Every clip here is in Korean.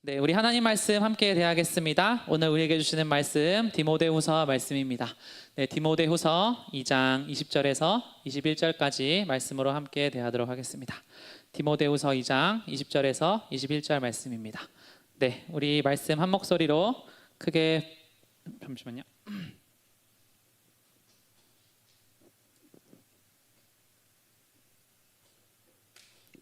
네, 우리 하나님 말씀 함께 대하겠습니다. 오늘 우리에게 주시는 말씀 디모데후서 말씀입니다. 네, 디모데후서 2장 20절에서 21절까지 말씀으로 함께 대하도록 하겠습니다. 디모데후서 2장 20절에서 21절 말씀입니다. 네, 우리 말씀 한 목소리로 크게 잠시만요.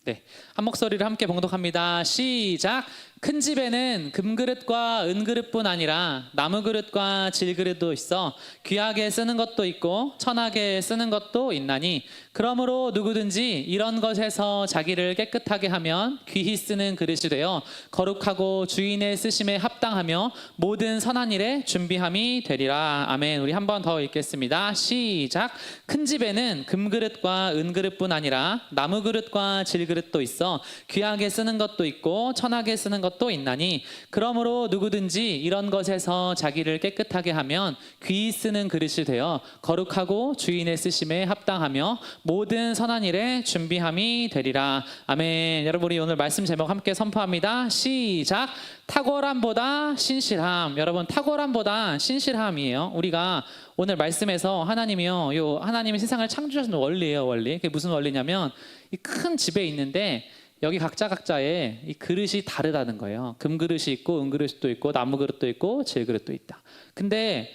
네, 한 목소리를 함께 봉독합니다. 시작. 큰 집에는 금그릇과 은그릇뿐 아니라 나무그릇과 질그릇도 있어 귀하게 쓰는 것도 있고 천하게 쓰는 것도 있나니 그러므로 누구든지 이런 것에서 자기를 깨끗하게 하면 귀히 쓰는 그릇이 되어 거룩하고 주인의 쓰심에 합당하며 모든 선한 일에 준비함이 되리라. 아멘. 우리 한 번 더 읽겠습니다. 시작. 큰 집에는 금그릇과 은그릇뿐 아니라 나무그릇과 질그릇도 있어 귀하게 쓰는 것도 있고 천하게 쓰는 것도 있나니 그러므로 누구든지 이런 것에서 자기를 깨끗하게 하면 귀히 쓰는 그릇이 되어 거룩하고 주인의 쓰심에 합당하며 모든 선한 일에 준비함이 되리라. 아멘. 여러분, 우리 오늘 말씀 제목 함께 선포합니다. 시작. 탁월함보다 신실함. 여러분, 탁월함보다 신실함이에요. 우리가 오늘 말씀에서 하나님이요, 하나님이 세상을 창조하신 원리예요. 원리. 그게 무슨 원리냐면 이 큰 집에 있는데 여기 각자의 이 그릇이 다르다는 거예요. 금그릇이 있고 은그릇도 있고 나무그릇도 있고 질그릇도 있다. 근데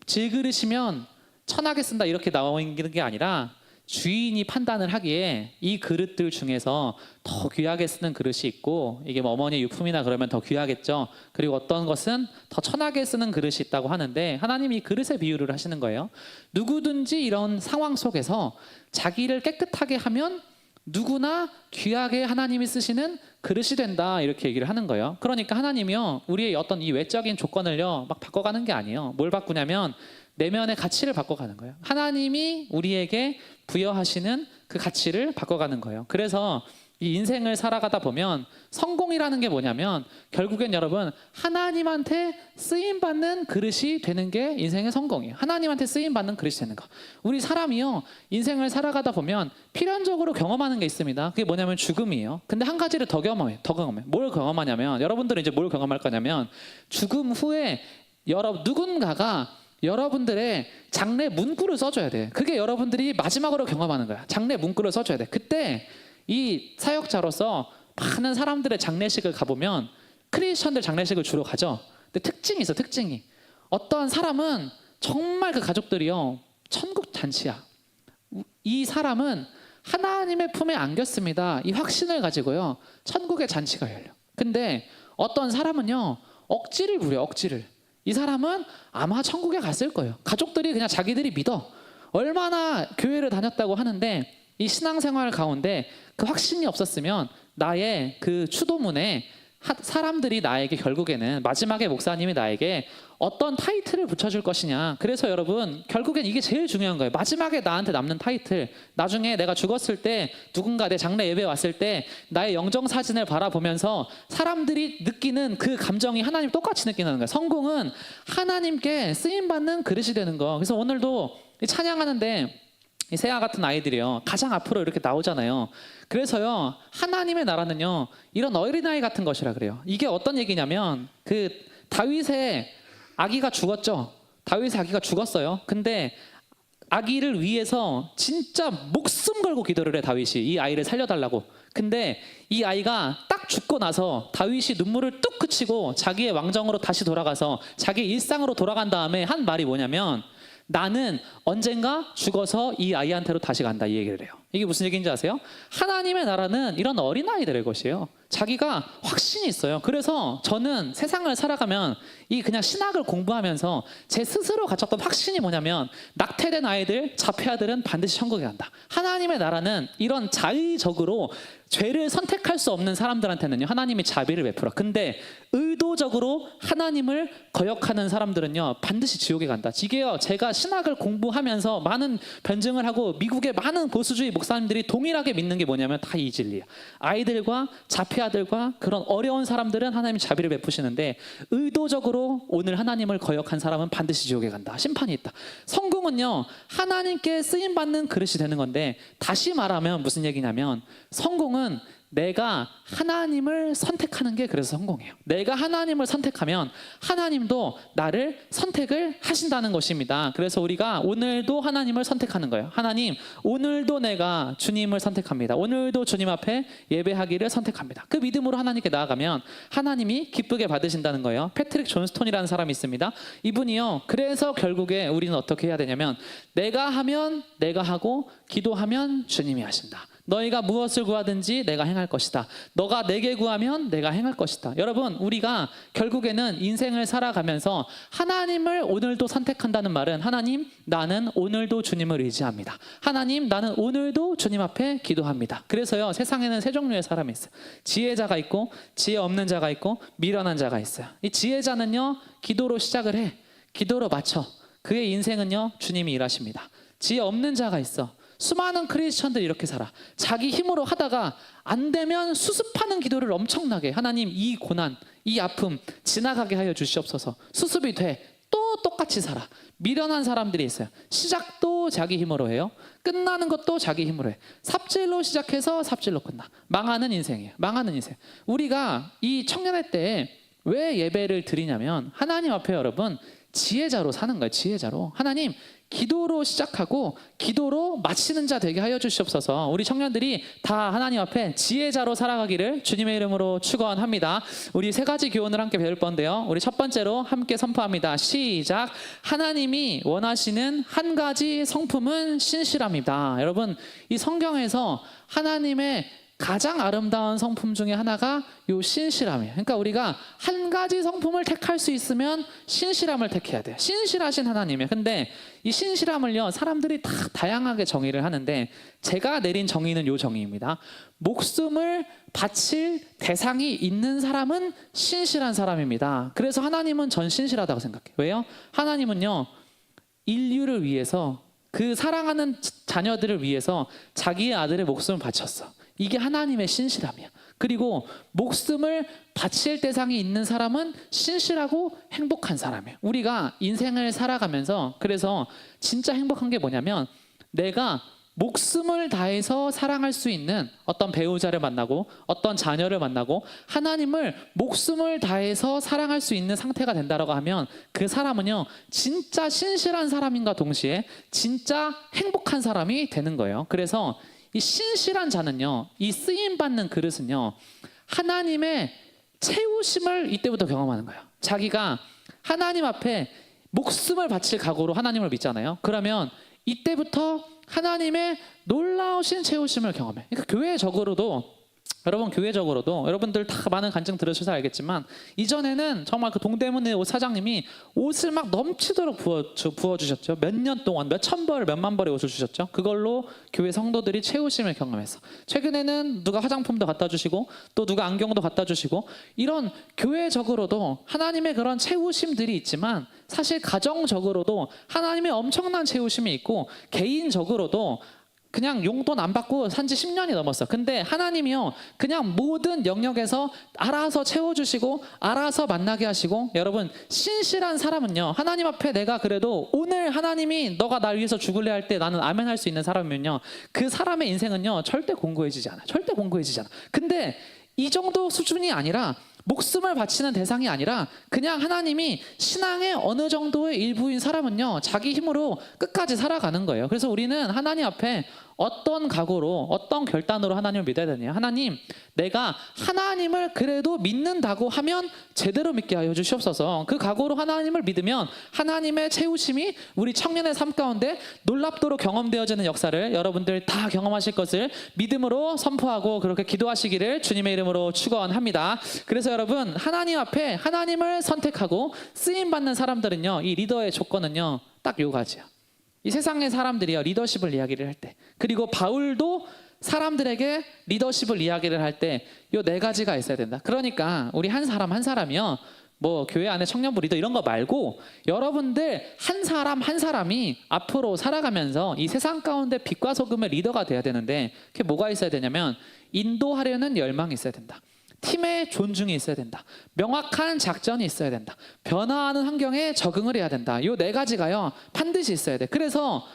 질그릇이면 천하게 쓴다 이렇게 나와 있는 게 아니라 주인이 판단을 하기에 이 그릇들 중에서 더 귀하게 쓰는 그릇이 있고, 이게 뭐 어머니 유품이나 그러면 더 귀하겠죠. 그리고 어떤 것은 더 천하게 쓰는 그릇이 있다고 하는데 하나님이 이 그릇의 비유를 하시는 거예요. 누구든지 이런 상황 속에서 자기를 깨끗하게 하면 누구나 귀하게 하나님이 쓰시는 그릇이 된다, 이렇게 얘기를 하는 거예요. 그러니까 하나님이요, 우리의 어떤 이 외적인 조건을요 막 바꿔가는 게 아니에요. 뭘 바꾸냐면 내면의 가치를 바꿔가는 거예요. 하나님이 우리에게 부여하시는 그 가치를 바꿔가는 거예요. 그래서 이 인생을 살아가다 보면 성공이라는 게 뭐냐면 결국엔 여러분 하나님한테 쓰임받는 그릇이 되는 게 인생의 성공이에요. 하나님한테 쓰임받는 그릇이 되는 거. 우리 사람이요, 인생을 살아가다 보면 필연적으로 경험하는 게 있습니다. 그게 뭐냐면 죽음이에요. 근데 한 가지를 더 경험해. 뭘 경험하냐면, 여러분들은 이제 뭘 경험할 거냐면 죽음 후에 누군가가 여러분들의 장례 문구를 써줘야 돼. 그게 여러분들이 마지막으로 경험하는 거야. 장례 문구를 써줘야 돼. 그때 이 사역자로서 많은 사람들의 장례식을 가보면 크리스천들 장례식을 주로 가죠. 근데 특징이 있어. 특징이 어떤 사람은 정말 그 가족들이요 천국 잔치야. 이 사람은 하나님의 품에 안겼습니다, 이 확신을 가지고요 천국의 잔치가 열려. 근데 어떤 사람은요 억지를 부려. 억지를. 이 사람은 아마 천국에 갔을 거예요. 가족들이 그냥 자기들이 믿어. 얼마나 교회를 다녔다고 하는데 이 신앙생활 가운데 그 확신이 없었으면 나의 그 추도문에 사람들이 나에게 결국에는 마지막에 목사님이 나에게 어떤 타이틀을 붙여줄 것이냐. 그래서 여러분 결국엔 이게 제일 중요한 거예요. 마지막에 나한테 남는 타이틀. 나중에 내가 죽었을 때 누군가 내 장례 예배 왔을 때 나의 영정사진을 바라보면서 사람들이 느끼는 그 감정이 하나님 똑같이 느끼는 거예요. 성공은 하나님께 쓰임받는 그릇이 되는 거. 그래서 오늘도 찬양하는데 이 새아 같은 아이들이요 가장 앞으로 이렇게 나오잖아요. 그래서요 하나님의 나라는요 이런 어린아이 같은 것이라 그래요. 이게 어떤 얘기냐면 그 다윗의 아기가 죽었죠. 다윗의 아기가 죽었어요. 근데 아기를 위해서 진짜 목숨 걸고 기도를 해, 다윗이. 이 아이를 살려달라고. 근데 이 아이가 딱 죽고 나서 다윗이 눈물을 뚝 그치고 자기의 왕정으로 다시 돌아가서 자기 일상으로 돌아간 다음에 한 말이 뭐냐면 나는 언젠가 죽어서 이 아이한테로 다시 간다, 이 얘기를 해요. 이게 무슨 얘기인지 아세요? 하나님의 나라는 이런 어린아이들의 것이에요. 자기가 확신이 있어요. 그래서 저는 세상을 살아가면 이 그냥 신학을 공부하면서 제 스스로 가졌던 확신이 뭐냐면 낙태된 아이들, 자폐아들은 반드시 천국에 간다. 하나님의 나라는 이런 자의적으로 죄를 선택할 수 없는 사람들한테는요 하나님이 자비를 베풀어. 근데 의도적으로 하나님을 거역하는 사람들은요 반드시 지옥에 간다. 이게요 제가 신학을 공부하면서 많은 변증을 하고 미국의 많은 보수주의 목사님들이 동일하게 믿는 게 뭐냐면 다 이 진리야. 아이들과 자폐아들과 그런 어려운 사람들은 하나님이 자비를 베푸시는데 의도적으로 오늘 하나님을 거역한 사람은 반드시 지옥에 간다. 심판이 있다. 성공은요 하나님께 쓰임받는 그릇이 되는 건데, 다시 말하면 무슨 얘기냐면 성공은 내가 하나님을 선택하는 게 그래서 성공이에요. 내가 하나님을 선택하면 하나님도 나를 선택을 하신다는 것입니다. 그래서 우리가 오늘도 하나님을 선택하는 거예요. 하나님, 오늘도 내가 주님을 선택합니다. 오늘도 주님 앞에 예배하기를 선택합니다. 그 믿음으로 하나님께 나아가면 하나님이 기쁘게 받으신다는 거예요. 패트릭 존스톤이라는 사람이 있습니다. 이분이요, 그래서 결국에 우리는 어떻게 해야 되냐면 내가 하면 내가 하고 기도하면 주님이 하신다. 너희가 무엇을 구하든지 내가 행할 것이다. 너가 내게 구하면 내가 행할 것이다. 여러분, 우리가 결국에는 인생을 살아가면서 하나님을 오늘도 선택한다는 말은 하나님, 나는 오늘도 주님을 의지합니다. 하나님, 나는 오늘도 주님 앞에 기도합니다. 그래서요, 세상에는 세 종류의 사람이 있어요. 지혜자가 있고 지혜 없는 자가 있고 미련한 자가 있어요. 이 지혜자는요, 기도로 시작을 해. 기도로 맞춰. 그의 인생은요, 주님이 일하십니다. 지혜 없는 자가 있어. 수많은 크리스천들이 이렇게 살아. 자기 힘으로 하다가 안 되면 수습하는 기도를 엄청나게, 하나님 이 고난, 이 아픔 지나가게 하여 주시옵소서. 수습이 돼. 또 똑같이 살아. 미련한 사람들이 있어요. 시작도 자기 힘으로 해요. 끝나는 것도 자기 힘으로 해. 삽질로 시작해서 삽질로 끝나. 망하는 인생이에요. 망하는 인생. 우리가 이 청년의 때에 왜 예배를 드리냐면 하나님 앞에 여러분 지혜자로 사는 거예요. 지혜자로. 하나님, 기도로 시작하고 기도로 마치는 자 되게 하여 주시옵소서. 우리 청년들이 다 하나님 앞에 지혜자로 살아가기를 주님의 이름으로 축원합니다. 우리 세 가지 교훈을 함께 배울 건데요. 우리 첫 번째로 함께 선포합니다. 시작. 하나님이 원하시는 한 가지 성품은 신실함이다. 여러분, 이 성경에서 하나님의 가장 아름다운 성품 중에 하나가 요 신실함이에요. 그러니까 우리가 한 가지 성품을 택할 수 있으면 신실함을 택해야 돼요. 신실하신 하나님이에요. 근데 이 신실함을요, 사람들이 다 다양하게 정의를 하는데 제가 내린 정의는 요 정의입니다. 목숨을 바칠 대상이 있는 사람은 신실한 사람입니다. 그래서 하나님은 전 신실하다고 생각해요. 왜요? 하나님은요, 인류를 위해서, 그 사랑하는 자녀들을 위해서 자기의 아들의 목숨을 바쳤어. 이게 하나님의 신실함이야. 그리고 목숨을 바칠 대상이 있는 사람은 신실하고 행복한 사람이에요. 우리가 인생을 살아가면서 그래서 진짜 행복한 게 뭐냐면 내가 목숨을 다해서 사랑할 수 있는 어떤 배우자를 만나고 어떤 자녀를 만나고 하나님을 목숨을 다해서 사랑할 수 있는 상태가 된다라고 하면 그 사람은요, 진짜 신실한 사람인가 동시에 진짜 행복한 사람이 되는 거예요. 그래서 이 신실한 자는요, 이 쓰임받는 그릇은요, 하나님의 채우심을 이때부터 경험하는 거예요. 자기가 하나님 앞에 목숨을 바칠 각오로 하나님을 믿잖아요. 그러면 이때부터 하나님의 놀라우신 채우심을 경험해. 그러니까 교회적으로도, 여러분 교회적으로도 여러분들 다 많은 간증 들으셔서 알겠지만 이전에는 정말 그 동대문의 옷 사장님이 옷을 막 넘치도록 부어주셨죠. 몇 년 동안 몇천 벌 몇만 벌의 옷을 주셨죠. 그걸로 교회 성도들이 채우심을 경험했어. 최근에는 누가 화장품도 갖다 주시고 또 누가 안경도 갖다 주시고, 이런 교회적으로도 하나님의 그런 채우심들이 있지만 사실 가정적으로도 하나님의 엄청난 채우심이 있고 개인적으로도 그냥 용돈 안 받고 산지 10년이 넘었어. 근데 하나님이요, 그냥 모든 영역에서 알아서 채워주시고 알아서 만나게 하시고, 여러분 신실한 사람은요, 하나님 앞에 내가 그래도 오늘 하나님이 너가 날 위해서 죽을래 할 때 나는 아멘 할 수 있는 사람이면요, 그 사람의 인생은요 절대 공고해지지 않아. 절대 공고해지지 않아. 근데 이 정도 수준이 아니라, 목숨을 바치는 대상이 아니라 그냥 하나님이 신앙의 어느 정도의 일부인 사람은요, 자기 힘으로 끝까지 살아가는 거예요. 그래서 우리는 하나님 앞에 어떤 각오로, 어떤 결단으로 하나님을 믿어야 되냐. 하나님, 내가 하나님을 그래도 믿는다고 하면 제대로 믿게 하여 주시옵소서. 그 각오로 하나님을 믿으면 하나님의 채우심이 우리 청년의 삶 가운데 놀랍도록 경험되어지는 역사를 여러분들 다 경험하실 것을 믿음으로 선포하고 그렇게 기도하시기를 주님의 이름으로 축원합니다. 그래서 여러분, 하나님 앞에 하나님을 선택하고 쓰임받는 사람들은요, 이 리더의 조건은요 딱 요 가지야. 이 세상의 사람들이요, 리더십을 이야기를 할 때, 그리고 바울도 사람들에게 리더십을 이야기를 할 때 요 네 가지가 있어야 된다. 그러니까 우리 한 사람 한 사람이요, 뭐 교회 안에 청년부 리더 이런 거 말고 여러분들 한 사람 한 사람이 앞으로 살아가면서 이 세상 가운데 빛과 소금의 리더가 돼야 되는데, 그게 뭐가 있어야 되냐면 인도하려는 열망이 있어야 된다. 팀의 존중이 있어야 된다. 명확한 작전이 있어야 된다. 변화하는 환경에 적응을 해야 된다. 이 네 가지가요 반드시 있어야 돼. 그래서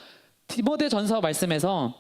디모데 전서 말씀에서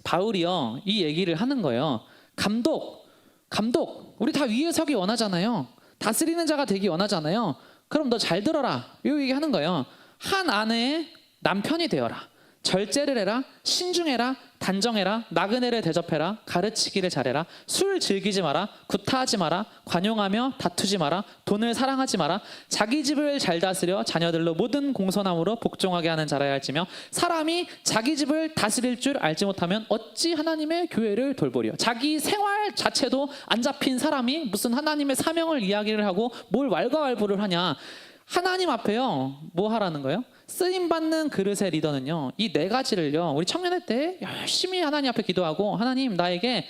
바울이요 이 얘기를 하는 거예요. 감독, 감독, 우리 다 위에 서기 원하잖아요. 다스리는 자가 되기 원하잖아요. 그럼 너 잘 들어라. 이 얘기하는 거예요. 한 아내의 남편이 되어라. 절제를 해라. 신중해라. 단정해라. 나그네를 대접해라. 가르치기를 잘해라. 술 즐기지 마라. 구타하지 마라. 관용하며 다투지 마라. 돈을 사랑하지 마라. 자기 집을 잘 다스려 자녀들로 모든 공손함으로 복종하게 하는 자라야 할지며 사람이 자기 집을 다스릴 줄 알지 못하면 어찌 하나님의 교회를 돌보리요. 자기 생활 자체도 안 잡힌 사람이 무슨 하나님의 사명을 이야기를 하고 뭘 왈가왈부를 하냐. 하나님 앞에요. 뭐 하라는 거예요? 쓰임받는 그릇의 리더는요, 이 네 가지를요, 우리 청년회 때 열심히 하나님 앞에 기도하고, 하나님 나에게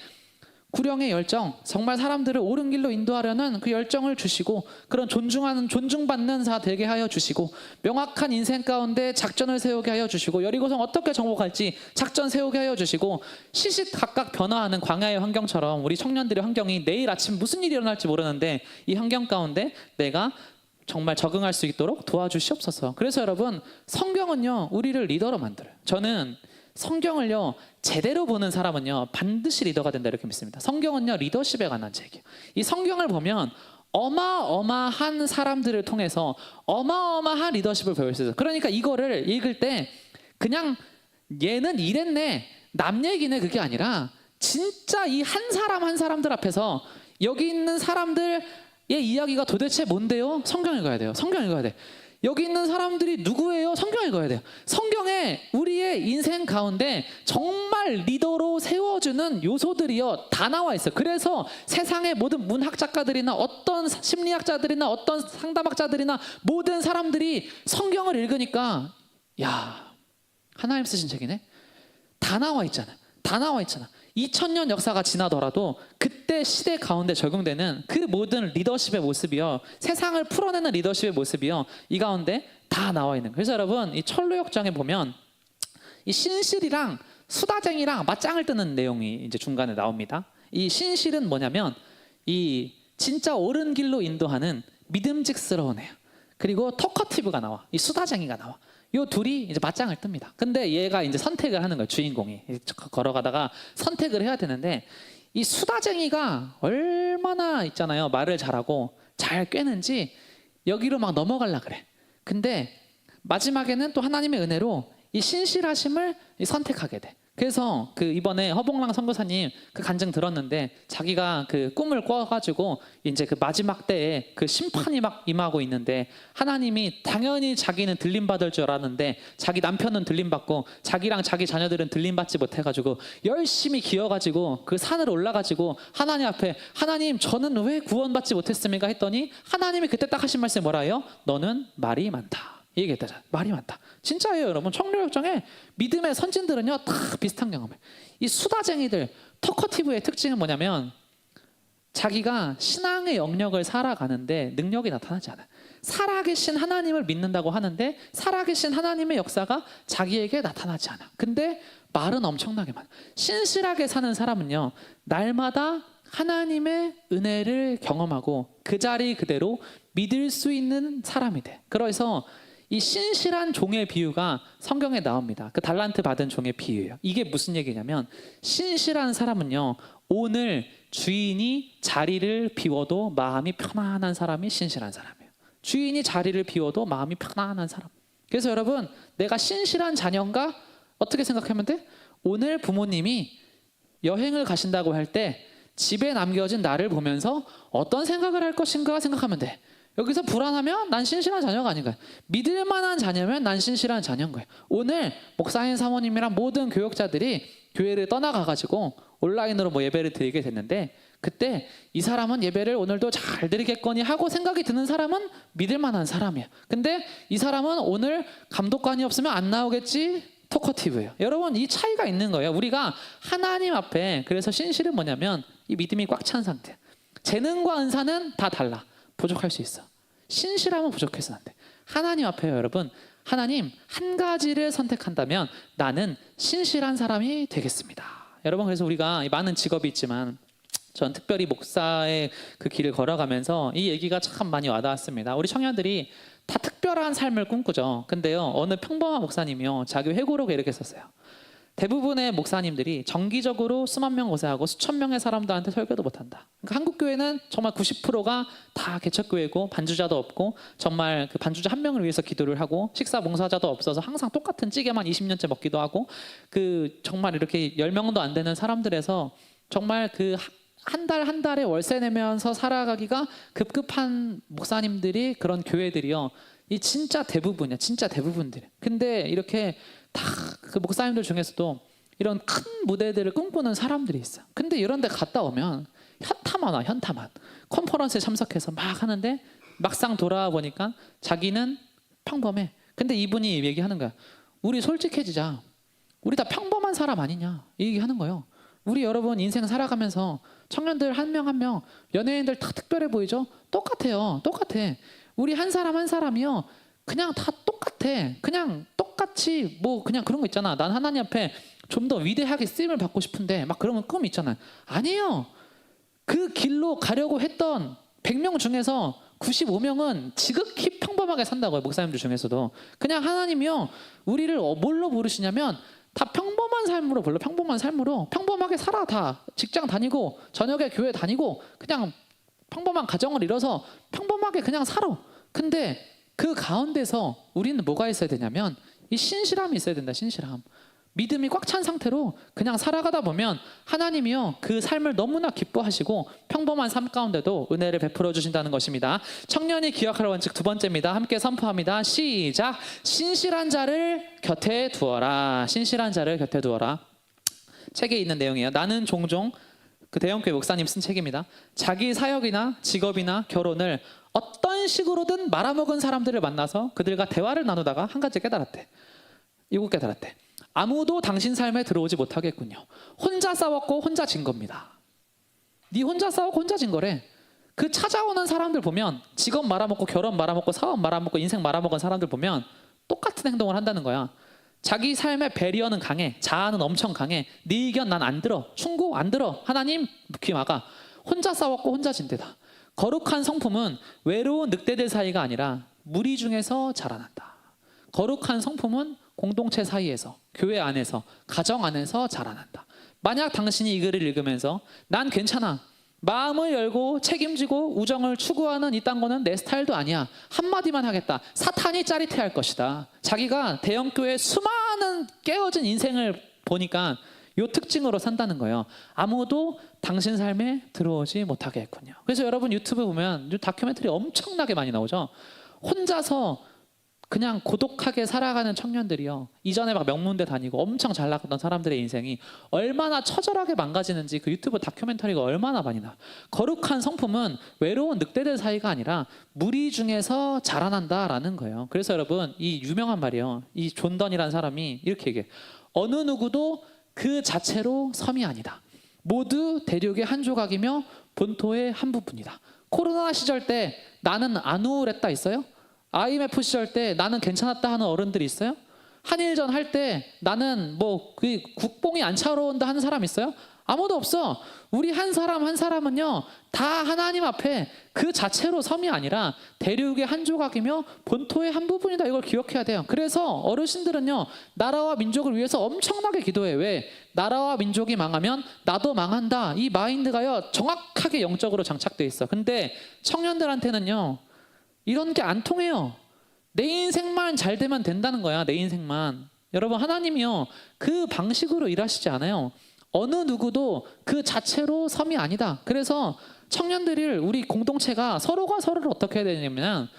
구령의 열정, 정말 사람들을 옳은 길로 인도하려는 그 열정을 주시고, 그런 존중받는 자 되게 하여 주시고, 명확한 인생 가운데 작전을 세우게 하여 주시고, 여리고성 어떻게 정복할지 작전 세우게 하여 주시고, 시시각각 변화하는 광야의 환경처럼 우리 청년들의 환경이 내일 아침 무슨 일이 일어날지 모르는데 이 환경 가운데 내가 정말 적응할 수 있도록 도와주시옵소서. 그래서 여러분, 성경은요 우리를 리더로 만들어요. 저는 성경을요 제대로 보는 사람은요 반드시 리더가 된다 이렇게 믿습니다. 성경은요 리더십에 관한 책이에요. 이 성경을 보면 어마어마한 사람들을 통해서 어마어마한 리더십을 배울 수 있어요. 그러니까 이거를 읽을 때 그냥 얘는 이랬네, 남 얘기네, 그게 아니라 진짜 이 한 사람 한 사람들 앞에서 여기 있는 사람들 얘 이야기가 도대체 뭔데요? 성경 읽어야 돼요. 성경 읽어야 돼. 여기 있는 사람들이 누구예요? 성경 읽어야 돼요. 성경에 우리의 인생 가운데 정말 리더로 세워주는 요소들이요 다 나와 있어요. 그래서 세상의 모든 문학 작가들이나 어떤 심리학자들이나 어떤 상담학자들이나 모든 사람들이 성경을 읽으니까 야, 하나님 쓰신 책이네. 다 나와 있잖아. 다 나와 있잖아. 2000년 역사가 지나더라도 그때 시대 가운데 적용되는 그 모든 리더십의 모습이요, 세상을 풀어내는 리더십의 모습이요, 이 가운데 다 나와 있는 거예요. 그래서 여러분, 이 철로역정에 보면 이 신실이랑 수다쟁이랑 맞짱을 뜨는 내용이 이제 중간에 나옵니다. 이 신실은 뭐냐면 이 진짜 옳은 길로 인도하는 믿음직스러운 애야. 그리고 터커티브가 나와. 이 수다쟁이가 나와. 요 둘이 이제 맞짱을 뜹니다. 근데 얘가 이제 선택을 하는 거예요. 주인공이 걸어가다가 선택을 해야 되는데, 이 수다쟁이가 얼마나 있잖아요, 말을 잘하고 잘 꿰는지 여기로 막 넘어가려 그래. 근데 마지막에는 또 하나님의 은혜로 이 신실하심을 선택하게 돼. 그래서 그 이번에 허봉랑 선교사님 그 간증 들었는데, 자기가 그 꿈을 꿔가지고 이제 그 마지막 때에 그 심판이 막 임하고 있는데, 하나님이 당연히 자기는 들림 받을 줄 알았는데 자기 남편은 들림 받고 자기랑 자기 자녀들은 들림 받지 못해가지고 열심히 기어가지고 그 산을 올라가지고 하나님 앞에, 하나님 저는 왜 구원받지 못했습니까 했더니 하나님이 그때 딱 하신 말씀이 뭐라요? 너는 말이 많다. 이 얘기했다잖아요. 말이 많다. 진짜예요, 여러분. 청로역정에 믿음의 선진들은요 다 비슷한 경험이에요. 이 수다쟁이들, 터커티브의 특징은 뭐냐면 자기가 신앙의 영역을 살아가는데 능력이 나타나지 않아요. 살아계신 하나님을 믿는다고 하는데 살아계신 하나님의 역사가 자기에게 나타나지 않아. 근데 말은 엄청나게 많아. 신실하게 사는 사람은요 날마다 하나님의 은혜를 경험하고 그 자리 그대로 믿을 수 있는 사람이 돼. 그래서 이 신실한 종의 비유가 성경에 나옵니다. 그 달란트 받은 종의 비유예요. 이게 무슨 얘기냐면, 신실한 사람은요 오늘 주인이 자리를 비워도 마음이 편안한 사람이 신실한 사람이에요. 주인이 자리를 비워도 마음이 편안한 사람. 그래서 여러분, 내가 신실한 자녀인가? 어떻게 생각하면 돼? 오늘 부모님이 여행을 가신다고 할 때 집에 남겨진 나를 보면서 어떤 생각을 할 것인가 생각하면 돼. 여기서 불안하면 난 신실한 자녀가 아닌 거야. 믿을 만한 자녀면 난 신실한 자녀인 거야. 오늘 목사님 사모님이랑 모든 교역자들이 교회를 떠나가가지고 온라인으로 뭐 예배를 드리게 됐는데, 그때 이 사람은 예배를 오늘도 잘 드리겠거니 하고 생각이 드는 사람은 믿을 만한 사람이야. 근데 이 사람은 오늘 감독관이 없으면 안 나오겠지? 토커티브예요. 여러분, 이 차이가 있는 거예요. 우리가 하나님 앞에, 그래서 신실은 뭐냐면 이 믿음이 꽉 찬 상태. 재능과 은사는 다 달라. 부족할 수 있어. 신실하면 부족해서는 안 돼. 하나님 앞에요, 여러분. 하나님 한 가지를 선택한다면 나는 신실한 사람이 되겠습니다. 여러분, 그래서 우리가 많은 직업이 있지만 전 특별히 목사의 그 길을 걸어가면서 이 얘기가 참 많이 와닿았습니다. 우리 청년들이 다 특별한 삶을 꿈꾸죠. 근데요, 어느 평범한 목사님이요 자기 회고록에 이렇게 썼어요. 대부분의 목사님들이 정기적으로 수만 명 고생하고 수천 명의 사람들한테 설교도 못한다. 그러니까 한국 교회는 정말 90%가 다 개척교회고 반주자도 없고 정말 그 반주자 한 명을 위해서 기도를 하고 식사 봉사자도 없어서 항상 똑같은 찌개만 20년째 먹기도 하고 그 정말 이렇게 10명도 안 되는 사람들에서 정말 그 한 달 한 달에 월세 내면서 살아가기가 급급한 목사님들이 그런 교회들이요. 이 진짜 대부분이야. 진짜 대부분들. 근데 이렇게 다 그 목사님들 중에서도 이런 큰 무대들을 꿈꾸는 사람들이 있어. 근데 이런 데 갔다 오면 현타만 와. 현타만. 컨퍼런스에 참석해서 막 하는데 막상 돌아와 보니까 자기는 평범해. 근데 이분이 얘기하는 거야. 우리 솔직해지자. 우리 다 평범한 사람 아니냐. 이 얘기하는 거예요. 우리 여러분 인생 살아가면서 청년들 한 명 한 명, 연예인들 다 특별해 보이죠? 똑같아요. 똑같아. 우리 한 사람 한 사람이요. 그냥 다 똑같아. 그냥 똑같이 뭐 그냥 그런 거 있잖아. 난 하나님 앞에 좀 더 위대하게 쓰임을 받고 싶은데 막 그런 꿈 있잖아. 아니에요. 그 길로 가려고 했던 100명 중에서 95명은 지극히 평범하게 산다고요. 목사님들 중에서도. 그냥 하나님이요. 우리를 뭘로 부르시냐면 다 평범한 삶으로 불러. 평범한 삶으로 평범하게 살아. 다 직장 다니고 저녁에 교회 다니고 그냥 평범한 가정을 이뤄서 평범하게 그냥 살아. 근데 그 가운데서 우리는 뭐가 있어야 되냐면 이 신실함이 있어야 된다. 신실함. 믿음이 꽉 찬 상태로 그냥 살아가다 보면 하나님이요 그 삶을 너무나 기뻐하시고 평범한 삶 가운데도 은혜를 베풀어 주신다는 것입니다. 청년이 기억할 원칙 두 번째입니다. 함께 선포합니다. 시작. 신실한 자를 곁에 두어라. 신실한 자를 곁에 두어라. 책에 있는 내용이에요. 나는 종종 그 대형교회 목사님 쓴 책입니다. 자기 사역이나 직업이나 결혼을 어떤 식으로든 말아먹은 사람들을 만나서 그들과 대화를 나누다가 한 가지 깨달았대. 이거 깨달았대. 아무도 당신 삶에 들어오지 못하겠군요. 혼자 싸웠고 혼자 진 겁니다. 네 혼자 싸웠고 혼자 진 거래. 그 찾아오는 사람들 보면 직업 말아먹고 결혼 말아먹고 사업 말아먹고 인생 말아먹은 사람들 보면 똑같은 행동을 한다는 거야. 자기 삶의 배리어는 강해. 자아는 엄청 강해. 네 의견 난 안 들어. 충고 안 들어. 하나님 귀 막아. 혼자 싸웠고 혼자 진 데다. 거룩한 성품은 외로운 늑대들 사이가 아니라 무리 중에서 자라난다. 거룩한 성품은 공동체 사이에서, 교회 안에서, 가정 안에서 자라난다. 만약 당신이 이 글을 읽으면서 난 괜찮아. 마음을 열고 책임지고 우정을 추구하는 이딴 거는 내 스타일도 아니야. 한마디만 하겠다. 사탄이 짜릿해할 것이다. 자기가 대형교회 수많은 깨어진 인생을 보니까 이 특징으로 산다는 거예요. 아무도 당신 삶에 들어오지 못하게 했군요. 그래서 여러분 유튜브 보면 다큐멘터리 엄청나게 많이 나오죠. 혼자서 그냥 고독하게 살아가는 청년들이요. 이전에 막 명문대 다니고 엄청 잘 나갔던 사람들의 인생이 얼마나 처절하게 망가지는지 그 유튜브 다큐멘터리가 얼마나 많이 나. 거룩한 성품은 외로운 늑대들 사이가 아니라 무리 중에서 자라난다라는 거예요. 그래서 여러분 이 유명한 말이에요. 이 존 던이라는 사람이 이렇게 얘기해. 어느 누구도 그 자체로 섬이 아니다. 모두 대륙의 한 조각이며 본토의 한 부분이다. 코로나 시절 때 나는 안 우울했다 있어요? IMF 시절 때 나는 괜찮았다 하는 어른들이 있어요? 한일전 할 때 나는 뭐 그 국뽕이 안 차오른다 하는 사람 있어요? 아무도 없어. 우리 한 사람 한 사람은요 다 하나님 앞에 그 자체로 섬이 아니라 대륙의 한 조각이며 본토의 한 부분이다. 이걸 기억해야 돼요. 그래서 어르신들은요 나라와 민족을 위해서 엄청나게 기도해. 왜? 나라와 민족이 망하면 나도 망한다. 이 마인드가요 정확하게 영적으로 장착돼 있어. 근데 청년들한테는요 이런 게 안 통해요. 내 인생만 잘 되면 된다는 거야. 내 인생만. 여러분 하나님이요 그 방식으로 일하시지 않아요. 어느 누구도 그 자체로 섬이 아니다. 그래서 청년들을 우리 공동체가 서로가 서로를 어떻게 해야 되냐면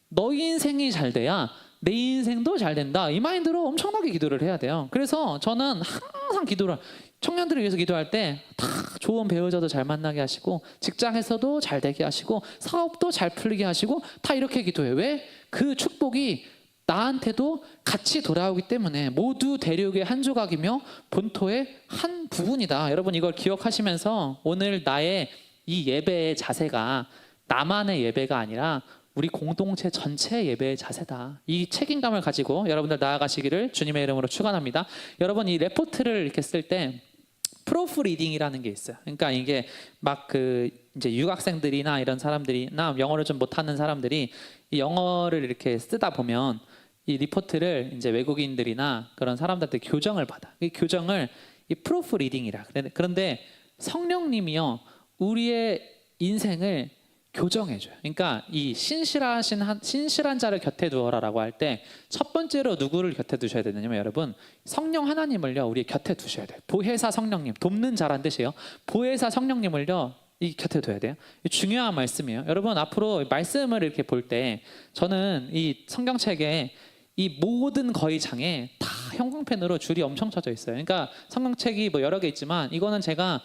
너희 인생이 잘 돼야 내 인생도 잘 된다. 이 마인드로 엄청나게 기도를 해야 돼요. 그래서 저는 항상 기도를 청년들을 위해서 기도할 때 다 좋은 배우자도 잘 만나게 하시고 직장에서도 잘 되게 하시고 사업도 잘 풀리게 하시고 다 이렇게 기도해요. 왜? 그 축복이 나한테도 같이 돌아오기 때문에 모두 대륙의 한 조각이며 본토의 한 부분이다. 여러분 이걸 기억하시면서 오늘 나의 이 예배의 자세가 나만의 예배가 아니라 우리 공동체 전체의 예배의 자세다. 이 책임감을 가지고 여러분들 나아가시기를 주님의 이름으로 축원합니다. 여러분 이 레포트를 이렇게 쓸 때 프로프 리딩이라는 게 있어요. 그러니까 이게 막 그 이제 유학생들이나 이런 사람들이나 영어를 좀 못하는 사람들이 이 영어를 이렇게 쓰다 보면 이 리포트를 이제 외국인들이나 그런 사람들한테 교정을 받아. 이 교정을 이 프로프 리딩이라. 그런데 성령님이요 우리의 인생을 교정해줘요. 그러니까 이 신실한 자를 곁에 두어라라고 할 때 첫 번째로 누구를 곁에 두셔야 되냐면 여러분 성령 하나님을요 우리 곁에 두셔야 돼요. 보혜사 성령님, 돕는 자란 뜻이에요. 보혜사 성령님을요 이 곁에 둬야 돼요. 중요한 말씀이에요. 여러분 앞으로 말씀을 이렇게 볼 때 저는 이 성경책에 이 모든 거의 장에 다 형광펜으로 줄이 엄청 쳐져 있어요. 그러니까 성경책이 뭐 여러 개 있지만 이거는 제가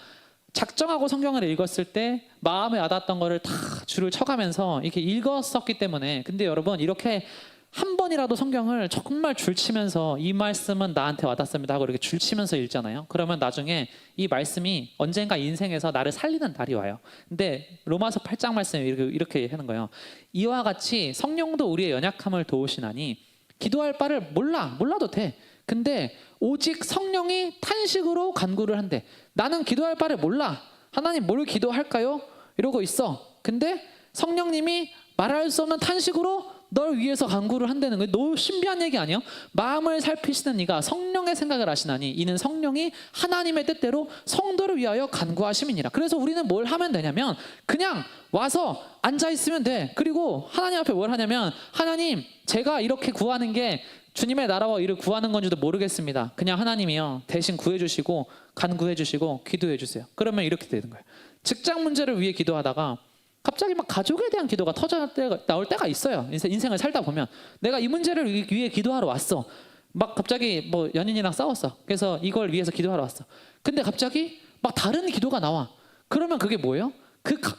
작정하고 성경을 읽었을 때 마음에 와닿았던 거를 다 줄을 쳐가면서 이렇게 읽었었기 때문에. 근데 여러분 이렇게 한 번이라도 성경을 정말 줄치면서 이 말씀은 나한테 와닿습니다 하고 이렇게 줄치면서 읽잖아요. 그러면 나중에 이 말씀이 언젠가 인생에서 나를 살리는 날이 와요. 근데 로마서 8장 말씀이 이렇게 하는 거예요. 이와 같이 성령도 우리의 연약함을 도우시나니 기도할 바를 몰라도 돼. 근데 오직 성령이 탄식으로 간구를 한대. 나는 기도할 바를 몰라. 하나님 뭘 기도할까요? 이러고 있어. 근데 성령님이 말할 수 없는 탄식으로 널 위해서 간구를 한다는 거예요. 너무 신비한 얘기 아니에요? 마음을 살피시는 이가 성령의 생각을 하시나니 이는 성령이 하나님의 뜻대로 성도를 위하여 간구하심이니라. 그래서 우리는 뭘 하면 되냐면 그냥 와서 앉아있으면 돼. 그리고 하나님 앞에 뭘 하냐면 하나님 제가 이렇게 구하는 게 주님의 나라와 이를 구하는 건지도 모르겠습니다. 그냥 하나님이요 대신 구해주시고 간구해주시고 기도해주세요. 그러면 이렇게 되는 거예요. 직장 문제를 위해 기도하다가 갑자기 막 가족에 대한 기도가 나올 때가 있어요. 인생을 살다 보면 내가 이 문제를 위해 기도하러 왔어. 막 갑자기 뭐 연인이랑 싸웠어. 그래서 이걸 위해서 기도하러 왔어. 근데 갑자기 막 다른 기도가 나와. 그러면 그게 뭐예요?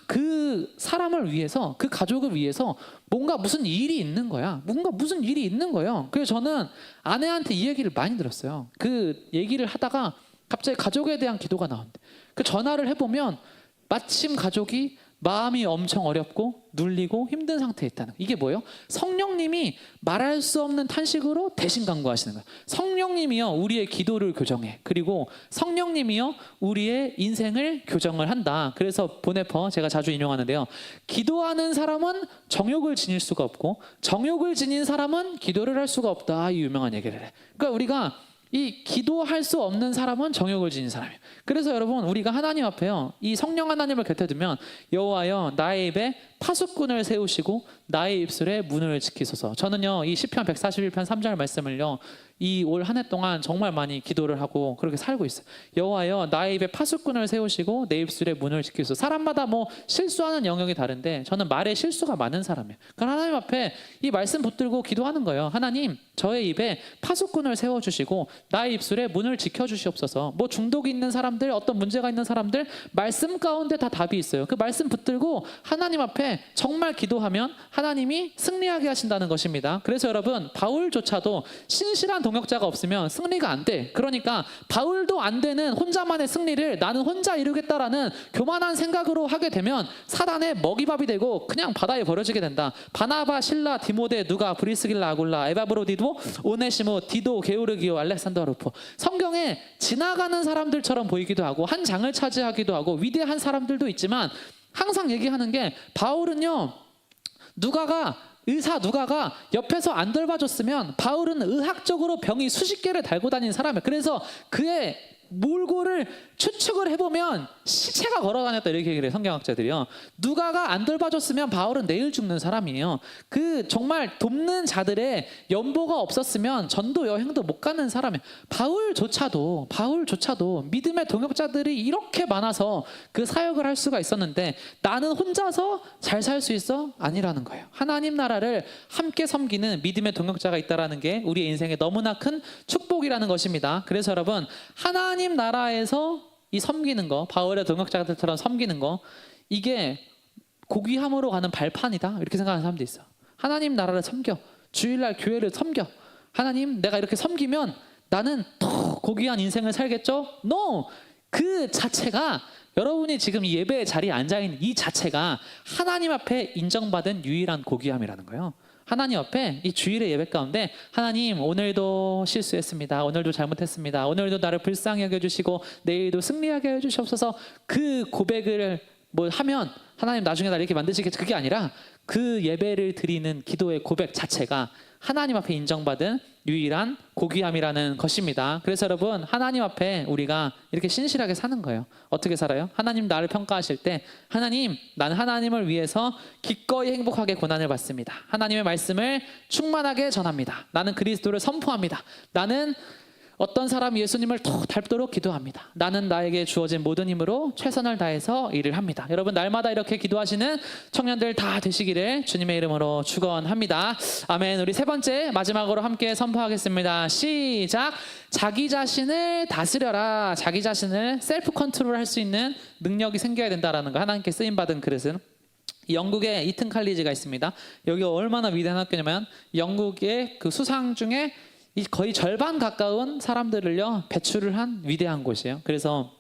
그 사람을 위해서, 그 가족을 위해서 뭔가 무슨 일이 있는 거야. 무슨 일이 있는 거예요. 그래서 저는 아내한테 이 얘기를 많이 들었어요. 그 얘기를 하다가 갑자기 가족에 대한 기도가 나온대. 그 전화를 해보면 마침 가족이 마음이 엄청 어렵고 눌리고 힘든 상태에 있다는 거예요. 이게 뭐예요? 성령님이 말할 수 없는 탄식으로 대신 간구하시는 거예요. 성령님이요 우리의 기도를 교정해. 그리고 성령님이요 우리의 인생을 교정을 한다. 그래서 보네퍼 제가 자주 인용하는데요. 기도하는 사람은 정욕을 지닐 수가 없고 정욕을 지닌 사람은 기도를 할 수가 없다. 이 유명한 얘기를 해. 그러니까 우리가 이 기도할 수 없는 사람은 정욕을 지닌 사람이에요. 그래서 여러분 우리가 하나님 앞에요 이 성령 하나님을 곁에 두면 여호와여 나의 입에 파수꾼을 세우시고 나의 입술에 문을 지키소서. 저는요 이 시편 141편 3절 말씀을요 이 올 한 해 동안 정말 많이 기도를 하고 그렇게 살고 있어요. 여호와여 나의 입에 파수꾼을 세우시고 내 입술에 문을 지키소서. 사람마다 뭐 실수하는 영역이 다른데 저는 말에 실수가 많은 사람이에요. 그러니까 하나님 앞에 이 말씀 붙들고 기도하는 거예요. 하나님 저의 입에 파수꾼을 세워주시고 나의 입술에 문을 지켜주시옵소서. 뭐 중독이 있는 사람들 어떤 문제가 있는 사람들 말씀 가운데 다 답이 있어요. 그 말씀 붙들고 하나님 앞에 정말 기도하면 하나님이 승리하게 하신다는 것입니다. 그래서 여러분 바울조차도 신실한 동역자가 없으면 승리가 안 돼. 그러니까 바울도 안 되는 혼자만의 승리를 나는 혼자 이루겠다라는 교만한 생각으로 하게 되면 사단의 먹이밥이 되고 그냥 바다에 버려지게 된다. 바나바, 실라, 디모데, 누가, 브리스길라, 아굴라, 에바브로디도, 오네시모, 디도, 게오르기오, 알렉산더 루포. 성경에 지나가는 사람들처럼 보이기도 하고 한 장을 차지하기도 하고 위대한 사람들도 있지만 항상 얘기하는 게 바울은요 누가가 옆에서 안 돌봐줬으면 바울은 의학적으로 병이 수십 개를 달고 다니는 사람이에요. 그래서 그의 몰골을 추측을 해보면 시체가 걸어다녔다 이렇게 얘기를 해요. 성경학자들이요. 누가가 안 돌봐줬으면 바울은 내일 죽는 사람이에요. 그 정말 돕는 자들의 연보가 없었으면 전도 여행도 못 가는 사람이에요. 바울조차도 믿음의 동역자들이 이렇게 많아서 그 사역을 할 수가 있었는데 나는 혼자서 잘 살 수 있어? 아니라는 거예요. 하나님 나라를 함께 섬기는 믿음의 동역자가 있다는 게 우리의 인생에 너무나 큰 축복이라는 것입니다. 그래서 여러분 하나님 나라에서 이 섬기는 거, 바울의 동역자들처럼 섬기는 거, 이게 고귀함으로 가는 발판이다 이렇게 생각하는 사람도 있어. 하나님 나라를 섬겨, 주일날 교회를 섬겨. 하나님 내가 이렇게 섬기면 나는 더 고귀한 인생을 살겠죠? No! 그 자체가 여러분이 지금 이 예배의 자리에 앉아있는 이 자체가 하나님 앞에 인정받은 유일한 고귀함이라는 거예요. 하나님 앞에 이 주일의 예배 가운데 하나님 오늘도 실수했습니다. 오늘도 잘못했습니다. 오늘도 나를 불쌍히 여겨주시고 내일도 승리하게 해주시옵소서. 그 고백을 뭐 하면 하나님 나중에 날 이렇게 만드시겠지 그게 아니라 그 예배를 드리는 기도의 고백 자체가 하나님 앞에 인정받은 유일한 고귀함이라는 것입니다. 그래서 여러분, 하나님 앞에 우리가 이렇게 신실하게 사는 거예요. 어떻게 살아요? 하나님 나를 평가하실 때, 하나님, 나는 하나님을 위해서 기꺼이 행복하게 고난을 받습니다. 하나님의 말씀을 충만하게 전합니다. 나는 그리스도를 선포합니다. 나는 어떤 사람 예수님을 더 닮도록 기도합니다. 나는 나에게 주어진 모든 힘으로 최선을 다해서 일을 합니다. 여러분, 날마다 이렇게 기도하시는 청년들 다 되시기를 주님의 이름으로 축원합니다. 아멘. 우리 세 번째 마지막으로 함께 선포하겠습니다. 시작. 자기 자신을 다스려라. 자기 자신을 셀프 컨트롤 할 수 있는 능력이 생겨야 된다라는 거, 하나님께 쓰임 받은 그릇은 영국에 이튼 칼리지가 있습니다. 여기 얼마나 위대한 학교냐면 영국의 그 수상 중에 거의 절반 가까운 사람들을요 배출을 한 위대한 곳이에요. 그래서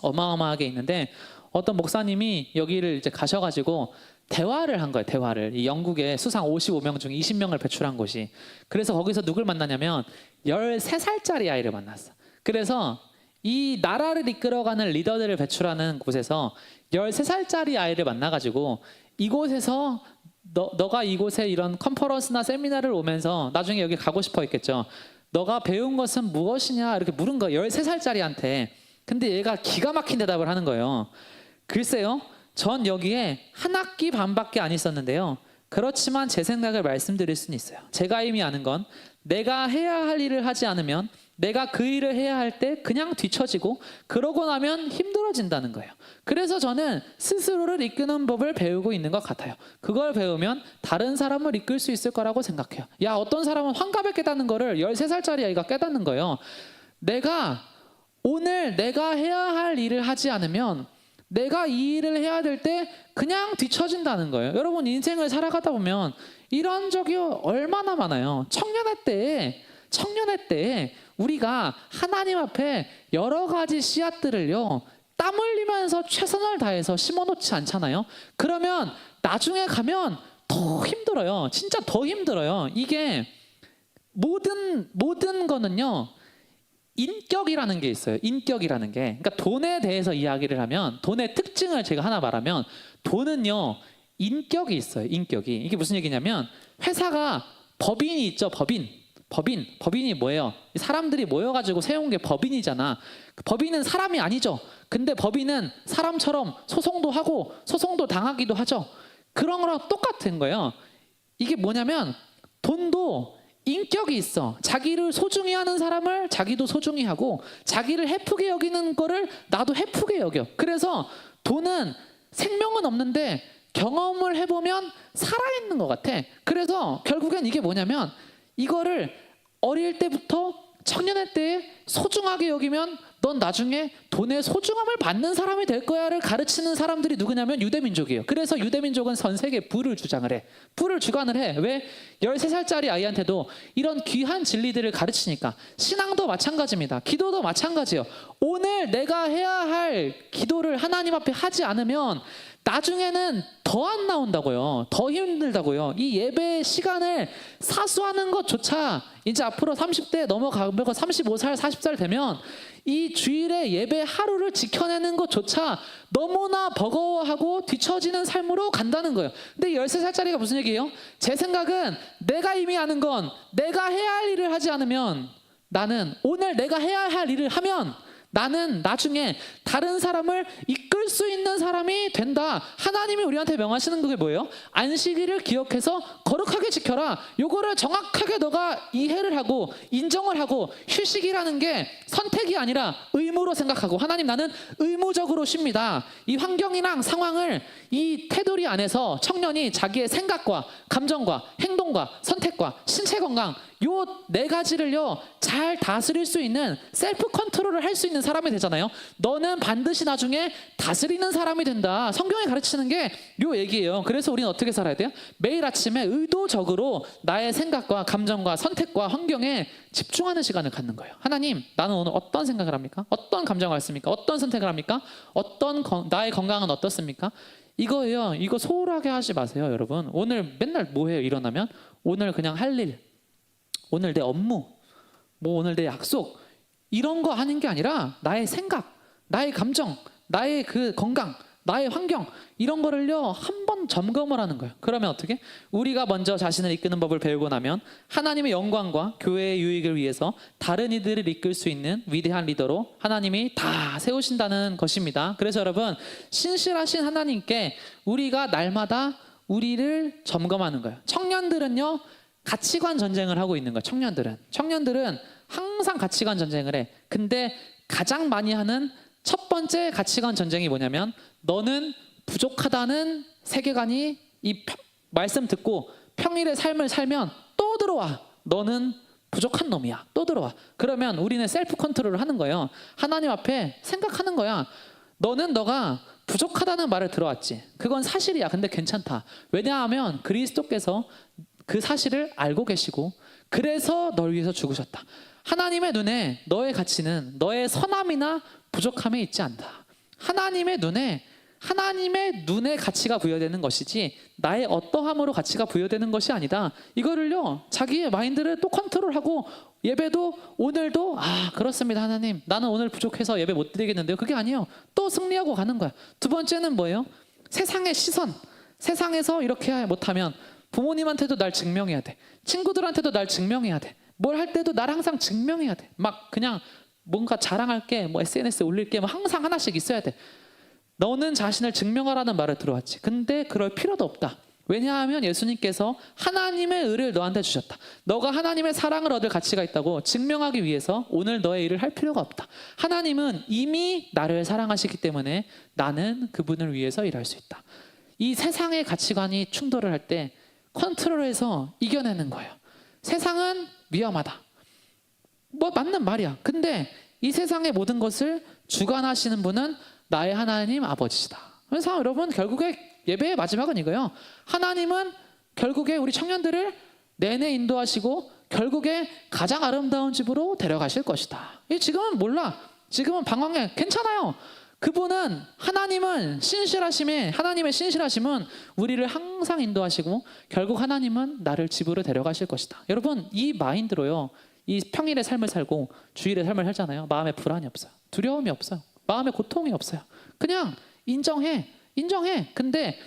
어마어마하게 있는데 어떤 목사님이 여기를 이제 가셔가지고 대화를 한 거예요. 대화를. 이 영국의 수상 55명 중에 20명을 배출한 곳이. 그래서 거기서 누굴 만나냐면 13살짜리 아이를 만났어. 그래서 이 나라를 이끌어가는 리더들을 배출하는 곳에서 13살짜리 아이를 만나가지고 이곳에서 너가 이곳에 이런 컨퍼런스나 세미나를 오면서 나중에 여기 가고 싶어 했겠죠. 너가 배운 것은 무엇이냐 이렇게 물은 거예요. 13살짜리한테. 근데 얘가 기가 막힌 대답을 하는 거예요. 글쎄요, 전 여기에 한 학기 반밖에 안 있었는데요. 그렇지만 제 생각을 말씀드릴 수는 있어요. 제가 이미 아는 건 내가 해야 할 일을 하지 않으면, 내가 그 일을 해야 할 때 그냥 뒤처지고 그러고 나면 힘들어진다는 거예요. 그래서 저는 스스로를 이끄는 법을 배우고 있는 것 같아요. 그걸 배우면 다른 사람을 이끌 수 있을 거라고 생각해요. 야, 어떤 사람은 환갑에 깨닫는 거를 13살짜리 아이가 깨닫는 거예요. 오늘 내가 해야 할 일을 하지 않으면 내가 이 일을 해야 될 때 그냥 뒤처진다는 거예요. 여러분, 인생을 살아가다 보면 이런 적이 얼마나 많아요. 청년의 때에 우리가 하나님 앞에 여러 가지 씨앗들을요 땀 흘리면서 최선을 다해서 심어놓지 않잖아요. 그러면 나중에 가면 더 힘들어요. 진짜 더 힘들어요. 이게 모든 거는요 인격이라는 게 있어요. 인격이라는 게. 그러니까 돈에 대해서 이야기를 하면, 돈의 특징을 제가 하나 말하면, 돈은요 인격이 있어요. 인격이. 이게 무슨 얘기냐면, 회사가 법인이 있죠. 법인이 뭐예요? 사람들이 모여가지고 세운 게 법인이잖아. 법인은 사람이 아니죠. 근데 법인은 사람처럼 소송도 하고 소송도 당하기도 하죠. 그런 거랑 똑같은 거예요. 이게 뭐냐면 돈도 인격이 있어. 자기를 소중히 하는 사람을 자기도 소중히 하고, 자기를 해프게 여기는 거를 나도 해프게 여겨. 그래서 돈은 생명은 없는데 경험을 해보면 살아있는 것 같아. 그래서 결국엔 이게 뭐냐면, 이거를 어릴 때부터 청년의 때에 소중하게 여기면 넌 나중에 돈의 소중함을 받는 사람이 될 거야를 가르치는 사람들이 누구냐면 유대민족이에요. 그래서 유대민족은 전 세계에 불을 주장을 해. 불을 주관을 해. 왜? 13살짜리 아이한테도 이런 귀한 진리들을 가르치니까. 신앙도 마찬가지입니다. 기도도 마찬가지예요. 오늘 내가 해야 할 기도를 하나님 앞에 하지 않으면 나중에는 더 안 나온다고요. 더 힘들다고요. 이 예배 시간을 사수하는 것조차 이제 앞으로 30대 넘어가고 35살, 40살 되면 이 주일의 예배 하루를 지켜내는 것조차 너무나 버거워하고 뒤처지는 삶으로 간다는 거예요. 근데 13살짜리가 무슨 얘기예요? 제 생각은 내가 이미 아는 건, 내가 해야 할 일을 하지 않으면, 나는 오늘 내가 해야 할 일을 하면 나는 나중에 다른 사람을 이끌 수 있는 사람이 된다. 하나님이 우리한테 명하시는 그게 뭐예요? 안식일을 기억해서 거룩하게 지켜라. 요거를 정확하게 너가 이해를 하고 인정을 하고, 휴식이라는 게 선택이 아니라 의무로 생각하고, 하나님 나는 의무적으로 쉽니다. 이 환경이랑 상황을 이 테두리 안에서 청년이 자기의 생각과 감정과 행동과 선택과 신체 건강, 요 네 가지를요 잘 다스릴 수 있는 셀프 컨트롤을 할 수 있는 사람이 되잖아요. 너는 반드시 나중에 다스리는 사람이 된다. 성경이 가르치는 게 요 얘기예요. 그래서 우리는 어떻게 살아야 돼요? 매일 아침에 의도적으로 나의 생각과 감정과 선택과 환경에 집중하는 시간을 갖는 거예요. 하나님, 나는 오늘 어떤 생각을 합니까? 어떤 감정을 했습니까? 어떤 선택을 합니까? 나의 건강은 어떻습니까? 이거예요. 이거 소홀하게 하지 마세요, 여러분. 오늘 맨날 뭐 해요? 일어나면 오늘 그냥 할 일, 오늘 내 업무, 오늘 내 약속, 이런 거 하는 게 아니라 나의 생각, 나의 감정, 나의 그 건강, 나의 환경 이런 거를요 한번 점검을 하는 거예요. 그러면 어떻게? 우리가 먼저 자신을 이끄는 법을 배우고 나면 하나님의 영광과 교회의 유익을 위해서 다른 이들을 이끌 수 있는 위대한 리더로 하나님이 다 세우신다는 것입니다. 그래서 여러분, 신실하신 하나님께 우리가 날마다 우리를 점검하는 거예요. 청년들은요 가치관 전쟁을 하고 있는 거예요. 청년들은 항상 가치관 전쟁을 해. 근데 가장 많이 하는 첫 번째 가치관 전쟁이 뭐냐면, 너는 부족하다는 세계관이 이 말씀 듣고 평일의 삶을 살면 또 들어와. 너는 부족한 놈이야. 또 들어와. 그러면 우리는 셀프 컨트롤을 하는 거예요. 하나님 앞에 생각하는 거야. 너가 부족하다는 말을 들어왔지. 그건 사실이야. 근데 괜찮다. 왜냐하면 그리스도께서 그 사실을 알고 계시고 그래서 널 위해서 죽으셨다. 하나님의 눈에 너의 가치는 너의 선함이나 부족함에 있지 않다. 하나님의 눈에 가치가 부여되는 것이지 나의 어떠함으로 가치가 부여되는 것이 아니다. 이거를요 자기의 마인드를 또 컨트롤하고, 예배도 오늘도 그렇습니다 하나님, 나는 오늘 부족해서 예배 못 드리겠는데요. 그게 아니에요. 또 승리하고 가는 거야. 두 번째는 뭐예요? 세상의 시선. 세상에서 이렇게 못하면 부모님한테도 날 증명해야 돼. 친구들한테도 날 증명해야 돼. 뭘 할 때도 날 항상 증명해야 돼. 막 그냥 뭔가 자랑할 게, 뭐 SNS에 올릴 게 뭐 항상 하나씩 있어야 돼. 너는 자신을 증명하라는 말을 들어왔지. 근데 그럴 필요도 없다. 왜냐하면 예수님께서 하나님의 의를 너한테 주셨다. 너가 하나님의 사랑을 얻을 가치가 있다고 증명하기 위해서 오늘 너의 일을 할 필요가 없다. 하나님은 이미 나를 사랑하시기 때문에 나는 그분을 위해서 일할 수 있다. 이 세상의 가치관이 충돌을 할 때 컨트롤해서 이겨내는 거예요. 세상은 위험하다. 뭐 맞는 말이야. 근데 이 세상의 모든 것을 주관하시는 분은 나의 하나님 아버지시다. 그래서 여러분, 결국에 예배의 마지막은 이거예요. 하나님은 결국에 우리 청년들을 내내 인도하시고 결국에 가장 아름다운 집으로 데려가실 것이다. 지금은 몰라. 지금은 방황해. 괜찮아요. 그분은, 하나님의 신실하심은 우리를 항상 인도하시고 결국 하나님은 나를 집으로 데려가실 것이다. 여러분, 이 마인드로요, 이 평일의 삶을 살고 주일의 삶을 살잖아요. 마음에 불안이 없어요. 두려움이 없어요. 마음에 고통이 없어요. 그냥 인정해. 근데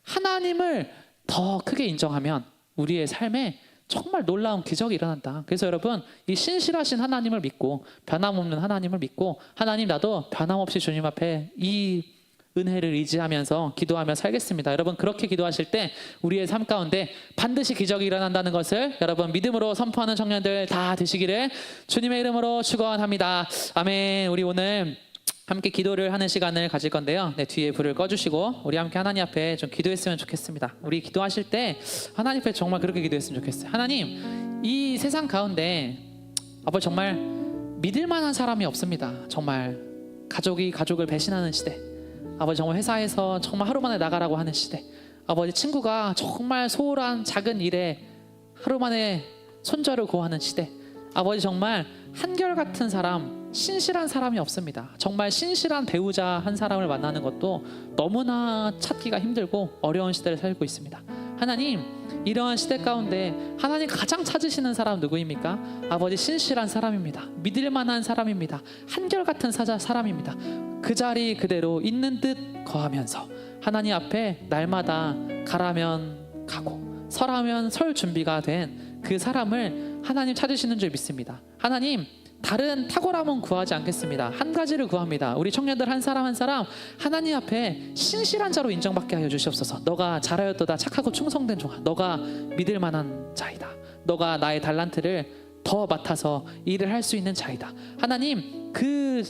하나님을 더 크게 인정하면 우리의 삶에 정말 놀라운 기적이 일어난다. 그래서 여러분, 이 신실하신 하나님을 믿고 변함없는 하나님을 믿고, 하나님, 나도 변함없이 주님 앞에 이 은혜를 의지하면서 기도하며 살겠습니다. 여러분, 그렇게 기도하실 때 우리의 삶 가운데 반드시 기적이 일어난다는 것을 여러분 믿음으로 선포하는 청년들 다 되시기를 주님의 이름으로 축원합니다. 아멘. 우리 오늘 함께 기도를 하는 시간을 가질 건데요. 뒤에 불을 꺼주시고 우리 함께 하나님 앞에 좀 기도했으면 좋겠습니다. 우리 기도하실 때 하나님 앞에 정말 그렇게 기도했으면 좋겠어요. 하나님, 이 세상 가운데 아버지 정말 믿을 만한 사람이 없습니다. 정말 가족이 가족을 배신하는 시대, 아버지 정말 회사에서 정말 하루 만에 나가라고 하는 시대, 아버지 친구가 정말 소홀한 작은 일에 하루 만에 손절을 고하는 시대, 아버지 정말 한결같은 사람, 신실한 사람이 없습니다. 정말 신실한 배우자 한 사람을 만나는 것도 너무나 찾기가 힘들고 어려운 시대를 살고 있습니다. 하나님, 이러한 시대 가운데 하나님 가장 찾으시는 사람 누구입니까? 아버지, 신실한 사람입니다. 믿을 만한 사람입니다. 한결같은 사람입니다. 그 자리 그대로 있는 듯 거하면서 하나님 앞에 날마다 가라면 가고 서라면 설 준비가 된 그 사람을 하나님 찾으시는 줄 믿습니다. 하나님, 다른 탁월함은 구하지 않겠습니다. 한 가지를 구합니다. 우리 청년들 한 사람 한 사람 하나님 앞에 신실한 자로 인정받게 하여 주시옵소서. 너가 잘하였도다 착하고 충성된 종아, 너가 믿을 만한 자이다. 너가 나의 달란트를 더 맡아서 일을 할 수 있는 자이다. 하나님, 그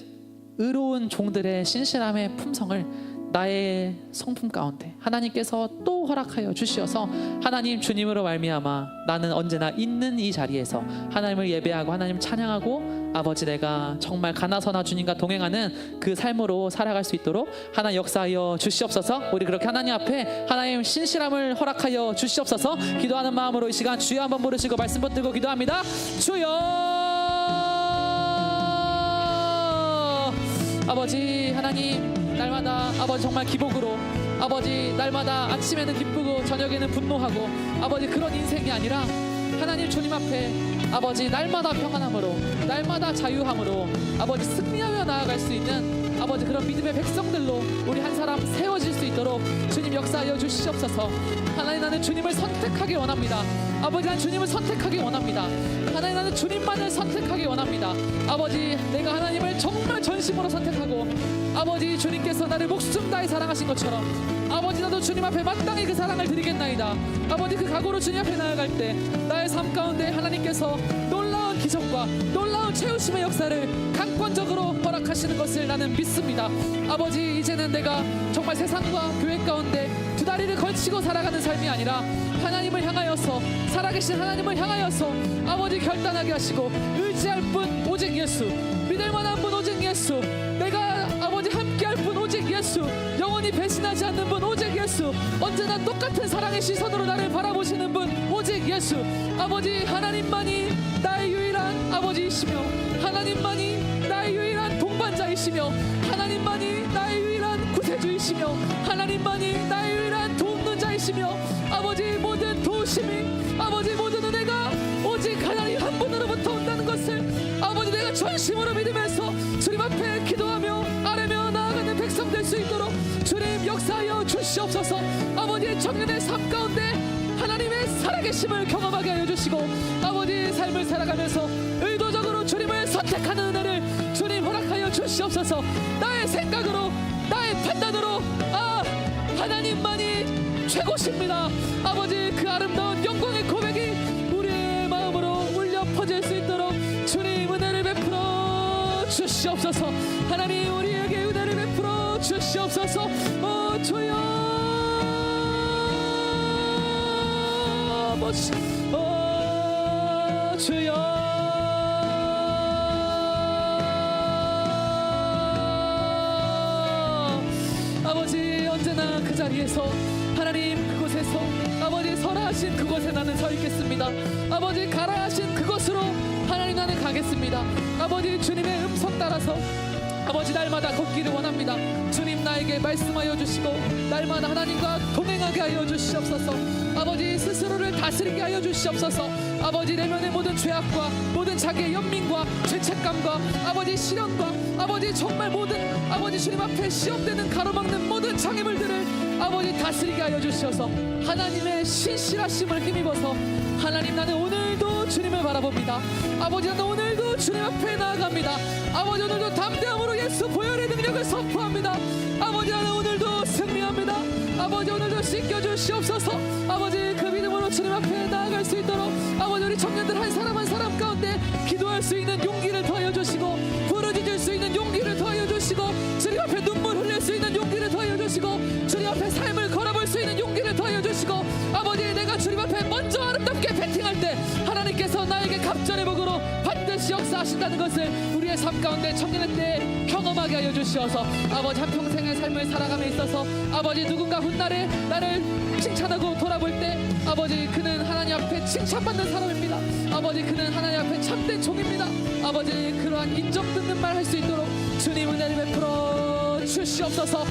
의로운 종들의 신실함의 품성을 나의 성품 가운데 하나님께서 또 허락하여 주시어서 하나님, 주님으로 말미암아 나는 언제나 있는 이 자리에서 하나님을 예배하고 하나님 찬양하고 아버지, 내가 정말 가나서나 주님과 동행하는 그 삶으로 살아갈 수 있도록 하나님 역사하여 주시옵소서. 우리 그렇게 하나님 앞에 하나님 신실함을 허락하여 주시옵소서. 기도하는 마음으로 이 시간 주여 한번 부르시고 말씀 붙들고 기도합니다. 주여. 아버지 하나님, 날마다 아버지 정말 기복으로, 아버지 날마다 아침에는 기쁘고 저녁에는 분노하고, 아버지 그런 인생이 아니라 하나님 주님 앞에 아버지 날마다 평안함으로, 날마다 자유함으로 아버지 승리하며 나아갈 수 있는 아버지 그런 믿음의 백성들로 우리 한 사람 세워질 수 있도록 주님 역사하여 주시옵소서. 하나님 나는 주님을 선택하기 원합니다. 아버지 난 주님을 선택하기 원합니다. 하나님 나는 주님만을 선택하기 원합니다. 아버지 내가 하나님을 정말 전심으로 선택하고 아버지 주님께서 나를 목숨 다해 사랑하신 것처럼 아버지 나도 주님 앞에 마땅히 그 사랑을 드리겠나이다. 아버지 그 각오로 주님 앞에 나아갈 때 나의 삶 가운데 하나님께서 놀라운 기적과 놀라운 채우심의 역사를 강권적으로 허락하시는 것을 나는 믿습니다. 아버지 이제는 내가 정말 세상과 교회 가운데 두 다리를 걸치고 살아가는 삶이 아니라 하나님을 향하여서 살아계신 하나님을 향하여서 아버지 결단하게 하시고 의지할 분 오직 예수, 믿을 만한 분 오직 예수, 내가 아버지 함께할 분 오직 예수, 영원히 배신하지 않는 분 오직 예수, 언제나 똑같은 사랑의 시선으로 나를 바라보시는 분 오직 예수. 아버지 하나님만이 나의 유일한 아버지이시며 하나님만이 나의 유일한 동반자이시며 하나님만이 나의 유일한 구세주이시며 하나님만이 나의 유일한 돕는 자이시며 아버지 모든 도우심이 아버지 모든 은혜가 오직 하나님 한 분으로부터 온다는 것을 아버지 내가 전심으로 믿으면서 주님 앞에 기도하며 아뢰며 나아가는 백성 될 수 있도록 주님 역사하여 주시옵소서. 아버지의 청년의 삶 가운데 하나님의 살아계심을 경험하게 하여 주시고 아버지의 삶을 살아가면서 의도적으로 주님을 선택하는 은혜를 주님 허락하여 주시옵소서. 나의 생각으로 나의 판단으로 하나님만이 최고십니다. 아버지 그 아름다운 영광의 고백이 우리의 마음으로 울려 퍼질 수 있도록 주님 은혜를 베풀어 주시옵소서. 하나님 우리에게 은혜를 베풀어 주시옵소서. 주여 주여 아버지 언제나 그 자리에서 하나님 그곳에서 아버지 서라 하신 그곳에 나는 서 있겠습니다. 아버지 가라 하신 그곳으로 하나님 나는 가겠습니다. 아버지 주님의 음성 따라서 아버지 날마다 걷기를 원합니다. 주님 나에게 말씀하여 주시고 날마다 하나님과 동행하게 하여 주시옵소서. 아버지 스스로를 다스리게 하여 주시옵소서. 아버지 내면의 모든 죄악과 모든 자기의 연민과 죄책감과 아버지 시련과 아버지 정말 모든 아버지 주님 앞에 시험되는 가로막는 모든 장애물들을 아버지 다스리게 하여 주셔서 하나님의 신실하심을 힘입어서 하나님 나는 오늘도 주님을 바라봅니다. 아버지 나는 오늘도 주님 앞에 나아갑니다. 아버지 오늘도 담대함으로 예수 보혈의 능력을 선포합니다. 아버지 나는 오늘도 승리합니다. 아버지 오늘도 씻겨주시옵소서. 아버지 그 믿음으로 주님 앞에 나아갈 수 있도록 아버지 우리 청년들 한 사람 한 사람 가운데 기도할 수 있는 용기를 더하여 주시고 부르짖을 수 있는 용기를 더하여 주시고 주님 앞에 눈물 흘릴 수 있는 용기를 더하여 주시고 주님 앞에 삶을 걸어볼 수 있는 용기를 더하여 주시고 아버지 내가 주님 앞에 먼저 아름답게 배팅할 때 하나님께서 나에게 갑절의 복으로 반드시 역사하신다는 것을 우리의 삶 가운데 청년의 때 경험하게 하여 주시어서 아버지 한평생의 삶을 살아감에 있어서 아버지 누군가 훗날에 나를 칭찬하고 돌아볼 때 아버지 그는 하나님 앞에 칭찬받는 사람입니다. 아버지 그는 하나님 앞에 참된 종입니다. 아버지 그러한 인정 듣는 말 할 수 있도록 주님 은혜를 베풀어 주시옵소서.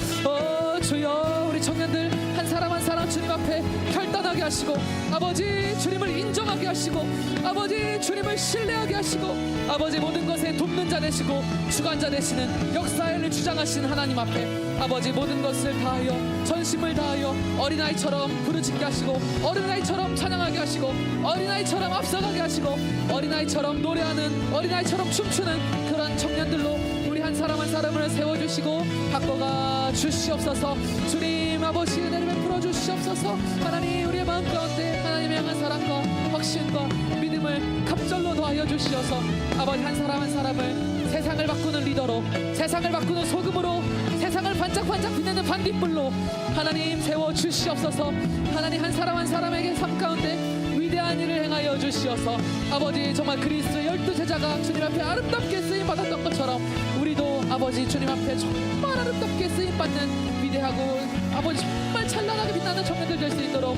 주여 우리 청년들 한 사람 한 사람 주님 앞에 결단하게 하시고 아버지 주님을 인정하게 하시고 아버지 주님을 신뢰하게 하시고 아버지 모든 것에 돕는 자 되시고 주관자 되시는 역사를 주장하신 하나님 앞에 아버지 모든 것을 다하여 전심을 다하여 어린아이처럼 부르짖게 하시고 어린아이처럼 찬양하게 하시고 어린아이처럼 앞서가게 하시고 어린아이처럼 노래하는 어린아이처럼 춤추는 그런 청년들로 우리 한 사람 한 사람을 세워주시고 바꿔가 주시옵소서. 주님 아버지 은혜를 베풀어 주시옵소서. 하나님 우리의 마음 가운데 하나님을 향한 사랑과 확신과 믿음을 갑절로 더하여 주시어서 아버지 한 사람 한 사람을 세상을 바꾸는 리더로 세상을 바꾸는 소금으로 세상을 반짝반짝 빛내는 반딧불로 하나님 세워 주시옵소서. 하나님 한 사람 한 사람에게 삶 가운데 위대한 일을 행하여 주시어서 아버지 정말 그리스도 12제자가 주님 앞에 아름답게 쓰임받았던 것처럼 우리도 아버지 주님 앞에 정말 아름답게 쓰임받는 위대하고 아버지 정말 찬란하게 빛나는 청년들 될 수 있도록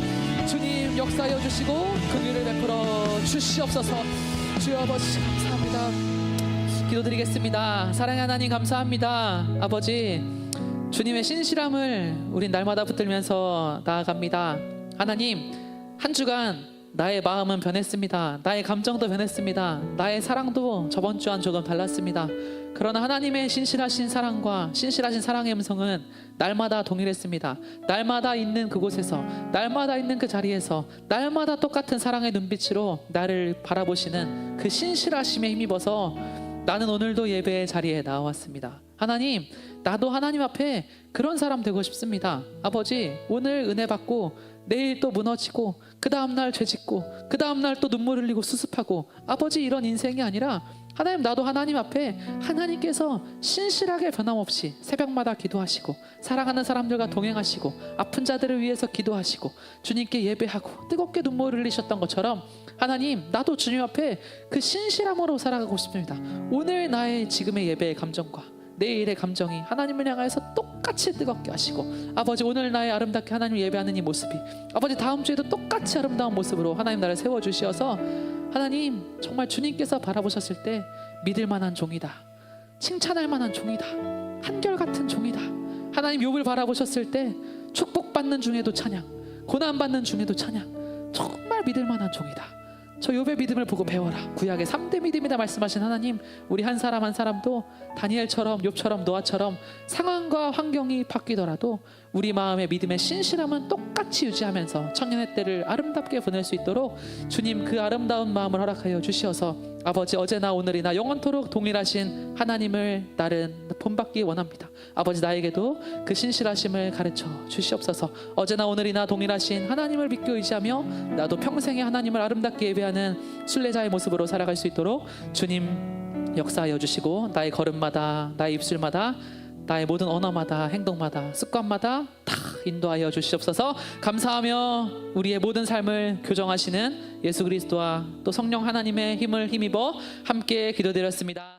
주님 역사하여 주시고 긍휼을 베풀어 주시옵소서. 주여 아버지 감사합니다. 기도드리겠습니다. 사랑의 하나님 감사합니다. 아버지 주님의 신실함을 우린 날마다 붙들면서 나아갑니다. 하나님 한 주간 나의 마음은 변했습니다. 나의 감정도 변했습니다. 나의 사랑도 저번 주와는 조금 달랐습니다. 그러나 하나님의 신실하신 사랑과 신실하신 사랑의 음성은 날마다 동일했습니다. 날마다 있는 그곳에서, 날마다 있는 그 자리에서, 날마다 똑같은 사랑의 눈빛으로 나를 바라보시는 그 신실하심에 힘입어서 나는 오늘도 예배의 자리에 나왔습니다. 하나님, 나도 하나님 앞에 그런 사람 되고 싶습니다. 아버지, 오늘 은혜 받고 내일 또 무너지고 그 다음날 죄짓고 그 다음날 또 눈물 흘리고 수습하고, 아버지, 이런 인생이 아니라 하나님, 나도 하나님 앞에 하나님께서 신실하게 변함없이 새벽마다 기도하시고 사랑하는 사람들과 동행하시고 아픈 자들을 위해서 기도하시고 주님께 예배하고 뜨겁게 눈물 흘리셨던 것처럼, 하나님, 나도 주님 앞에 그 신실함으로 살아가고 싶습니다. 오늘 나의 지금의 예배의 감정과 내일의 감정이 하나님을 향하여서 똑같이 뜨겁게 하시고, 아버지, 오늘 나의 아름답게 하나님 예배하는 이 모습이 아버지 다음 주에도 똑같이 아름다운 모습으로 하나님 나를 세워주시어서, 하나님, 정말 주님께서 바라보셨을 때 믿을 만한 종이다, 칭찬할 만한 종이다, 한결같은 종이다. 하나님, 욥을 바라보셨을 때 축복받는 중에도 찬양, 고난받는 중에도 찬양, 정말 믿을 만한 종이다. 저 욥의 믿음을 보고 배워라. 구약의 3대 믿음이다 말씀하신 하나님, 우리 한 사람 한 사람도 다니엘처럼, 욥처럼, 노아처럼 상황과 환경이 바뀌더라도 우리 마음의 믿음의 신실함은 똑같이 유지하면서 청년의 때를 아름답게 보낼 수 있도록 주님 그 아름다운 마음을 허락하여 주시어서, 아버지, 어제나 오늘이나 영원토록 동일하신 하나님을 나는 본받기 원합니다. 아버지, 나에게도 그 신실하심을 가르쳐 주시옵소서. 어제나 오늘이나 동일하신 하나님을 믿고 의지하며 나도 평생에 하나님을 아름답게 예배하는 순례자의 모습으로 살아갈 수 있도록 주님 역사하여 주시고, 나의 걸음마다, 나의 입술마다, 나의 모든 언어마다, 행동마다, 습관마다 다 인도하여 주시옵소서. 감사하며 우리의 모든 삶을 교정하시는 예수 그리스도와 또 성령 하나님의 힘을 힘입어 함께 기도드렸습니다.